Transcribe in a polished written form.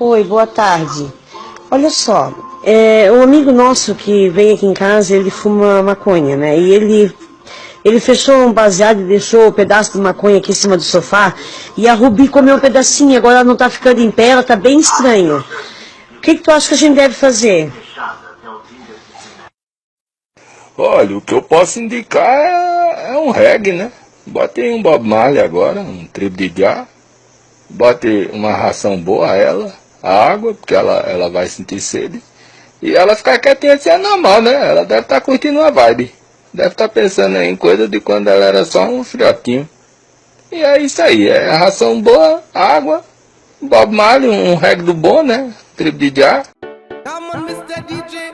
Oi, boa tarde. Olha só, um amigo nosso que vem aqui em casa, ele fuma maconha, né? E ele fechou um baseado e deixou um pedaço de maconha aqui em cima do sofá. E a Rubi comeu um pedacinho, agora ela não tá ficando em pé, ela tá bem estranha. O que tu acha que a gente deve fazer? Olha, o que eu posso indicar é um reggae, né? Bote um Bob Marley agora, um tribo de já. Bote uma ração boa a ela, a água, porque ela vai sentir sede. E ela ficar quietinha assim é normal, né? Ela deve estar curtindo a vibe. Deve estar pensando em coisa de quando ela era só um filhotinho. E é isso aí, é a ração boa, água, Bob Marley, um reggae do bom, né? Tribo de já. Come on, Mr. DJ.